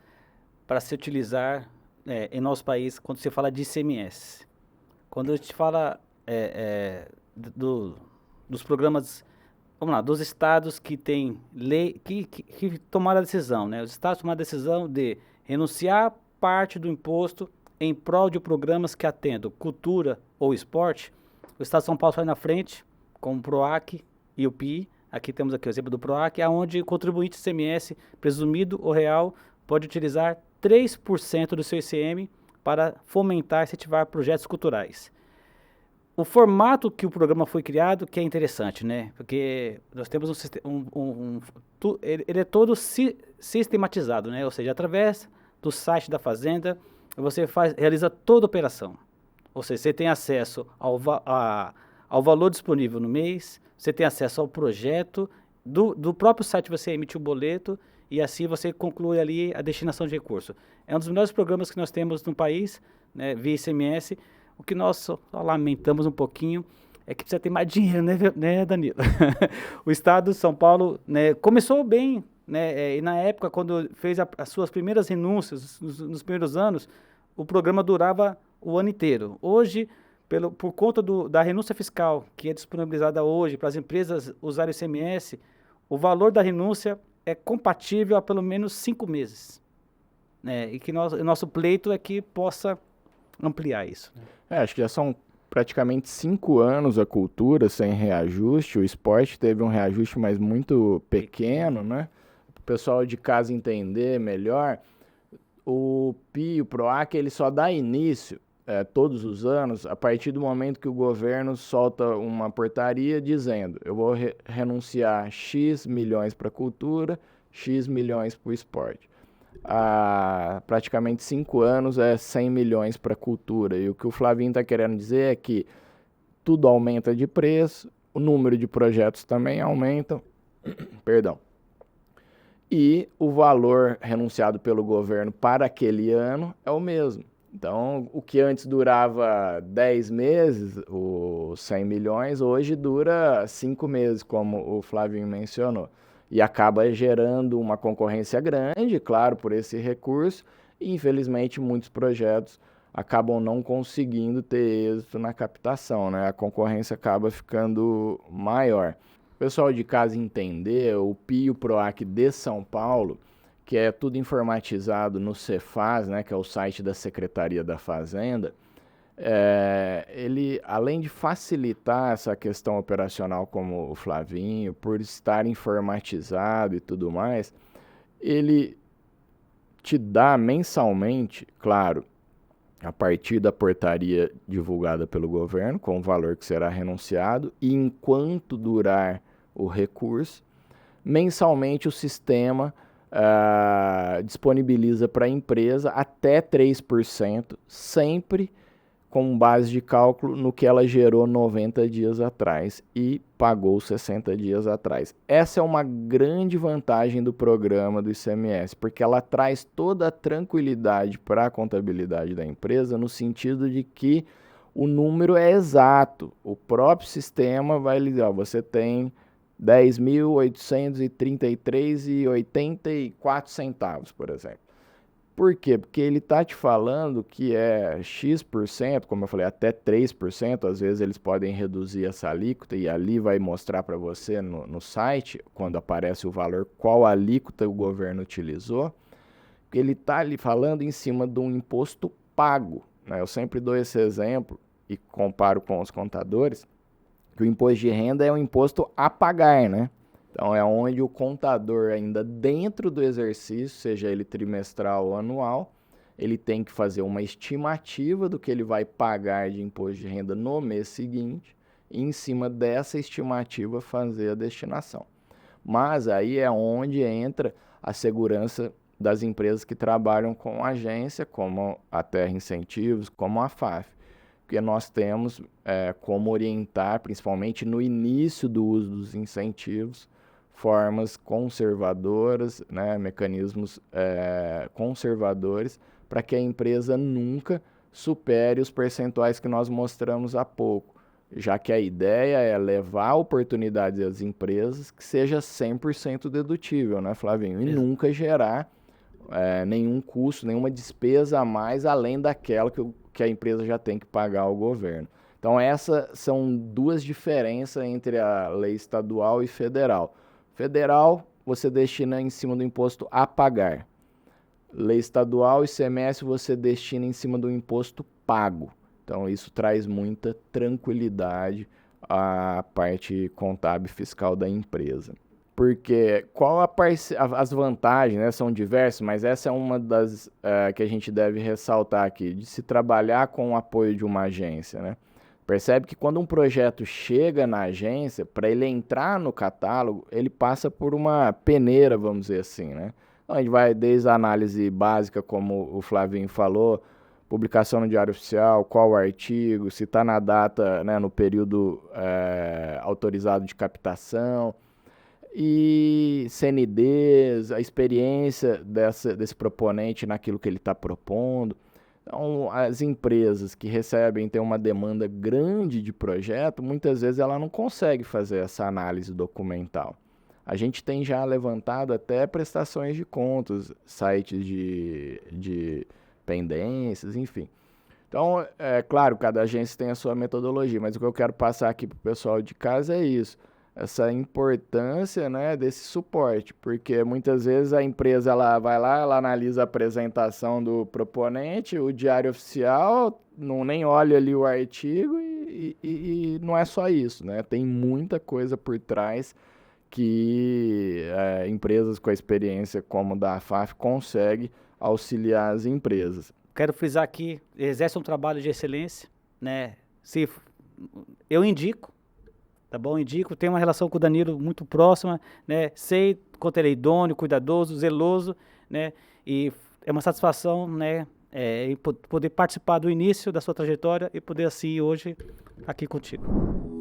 para se utilizar em nosso país quando se fala de ICMS. Quando a gente fala dos programas, vamos lá, dos estados que têm lei, que tomaram a decisão, né? Os estados tomaram a decisão de renunciar parte do imposto em prol de programas que atendam cultura ou esporte. O estado de São Paulo sai na frente, com o PROAC e o PI. Aqui temos aqui o exemplo do PROAC, onde o contribuinte ICMS, presumido ou real, pode utilizar 3% do seu ICM para fomentar e incentivar projetos culturais. O formato que o programa foi criado, que é interessante, né? Porque nós temos ele é todo sistematizado, né? Ou seja, através do site da Fazenda, você realiza toda a operação. Ou seja, você tem acesso ao valor disponível no mês, você tem acesso ao projeto, do próprio site você emite o boleto e assim você conclui ali a destinação de recurso. É um dos melhores programas que nós temos no país, né, via ICMS. O que nós só lamentamos um pouquinho é que precisa ter mais dinheiro, né, Danilo? O estado de São Paulo, né, começou bem, né, e na época, quando fez as suas primeiras renúncias, nos primeiros anos, o programa durava o ano inteiro. Hoje, por conta da renúncia fiscal, que é disponibilizada hoje para as empresas usarem o ICMS, o valor da renúncia é compatível a pelo menos 5 meses. Né, e que nosso pleito é que possa ampliar isso. Acho que já são praticamente 5 anos a cultura sem reajuste. O esporte teve um reajuste, mas muito pequeno, né? Para o pessoal de casa entender melhor, o PI, o PROAC, ele só dá início todos os anos a partir do momento que o governo solta uma portaria dizendo: eu vou renunciar X milhões para a cultura, X milhões para o esporte. Há praticamente 5 anos é 100 milhões para a cultura. E o que o Flavinho está querendo dizer é que tudo aumenta de preço, o número de projetos também aumenta, perdão. E o valor renunciado pelo governo para aquele ano é o mesmo. Então, o que antes durava 10 meses, os 100 milhões, hoje dura 5 meses, como o Flavinho mencionou. E acaba gerando uma concorrência grande, claro, por esse recurso, e infelizmente muitos projetos acabam não conseguindo ter êxito na captação, né? A concorrência acaba ficando maior. O pessoal de casa entender, o PI e o PROAC de São Paulo, que é tudo informatizado no Cefaz, né, que é o site da Secretaria da Fazenda, ele, além de facilitar essa questão operacional, como o Flavinho, por estar informatizado e tudo mais, ele te dá mensalmente, claro, a partir da portaria divulgada pelo governo, com o valor que será renunciado, e enquanto durar o recurso, mensalmente o sistema disponibiliza para a empresa até 3%, sempre com base de cálculo no que ela gerou 90 dias atrás e pagou 60 dias atrás. Essa é uma grande vantagem do programa do ICMS, porque ela traz toda a tranquilidade para a contabilidade da empresa, no sentido de que o número é exato. O próprio sistema vai lhe dizer: você tem 10.833,84 centavos, por exemplo. Por quê? Porque ele está te falando que é X%, como eu falei, até 3%, às vezes eles podem reduzir essa alíquota e ali vai mostrar para você no site, quando aparece o valor, qual alíquota o governo utilizou, porque ele está ali falando em cima de um imposto pago, né? Eu sempre dou esse exemplo e comparo com os contadores, que o imposto de renda é um imposto a pagar, né? Então, é onde o contador, ainda dentro do exercício, seja ele trimestral ou anual, ele tem que fazer uma estimativa do que ele vai pagar de imposto de renda no mês seguinte e, em cima dessa estimativa, fazer a destinação. Mas aí é onde entra a segurança das empresas que trabalham com agência, como a Terra Incentivos, como a FAF. Porque nós temos como orientar, principalmente no início do uso dos incentivos, formas conservadoras, né, mecanismos conservadores, para que a empresa nunca supere os percentuais que nós mostramos há pouco, já que a ideia é levar oportunidades às empresas que seja 100% dedutível, né, Flavinho? E nunca gerar nenhum custo, nenhuma despesa a mais, além daquela que a empresa já tem que pagar ao governo. Então, essas são duas diferenças entre a lei estadual e federal. Federal, você destina em cima do imposto a pagar. Lei estadual, ICMS, você destina em cima do imposto pago. Então, isso traz muita tranquilidade à parte contábil e fiscal da empresa. Porque as vantagens, né, são diversas, mas essa é uma das que a gente deve ressaltar aqui, de se trabalhar com o apoio de uma agência, né? Percebe que quando um projeto chega na agência, para ele entrar no catálogo, ele passa por uma peneira, vamos dizer assim, né? Então, a gente vai desde a análise básica, como o Flavinho falou, publicação no Diário Oficial, qual o artigo, se está na data, né, no período autorizado de captação, e CNDs, a experiência desse proponente naquilo que ele está propondo. Então, as empresas que têm uma demanda grande de projeto, muitas vezes ela não consegue fazer essa análise documental. A gente tem já levantado até prestações de contas, sites de pendências, enfim. Então, é claro, cada agência tem a sua metodologia, mas o que eu quero passar aqui para o pessoal de casa é isso. Essa importância, né, desse suporte, porque muitas vezes a empresa ela vai lá, ela analisa a apresentação do proponente, o Diário Oficial, nem olha ali o artigo e não é só isso, né? Tem muita coisa por trás que empresas com a experiência como da FAF conseguem auxiliar as empresas. Quero frisar aqui, exerce um trabalho de excelência, né? Eu indico, tá bom? Indico, tenho uma relação com o Danilo muito próxima, né? Sei quanto ele é idôneo, cuidadoso, zeloso, né? E é uma satisfação, né? Poder participar do início da sua trajetória e poder assim hoje aqui contigo.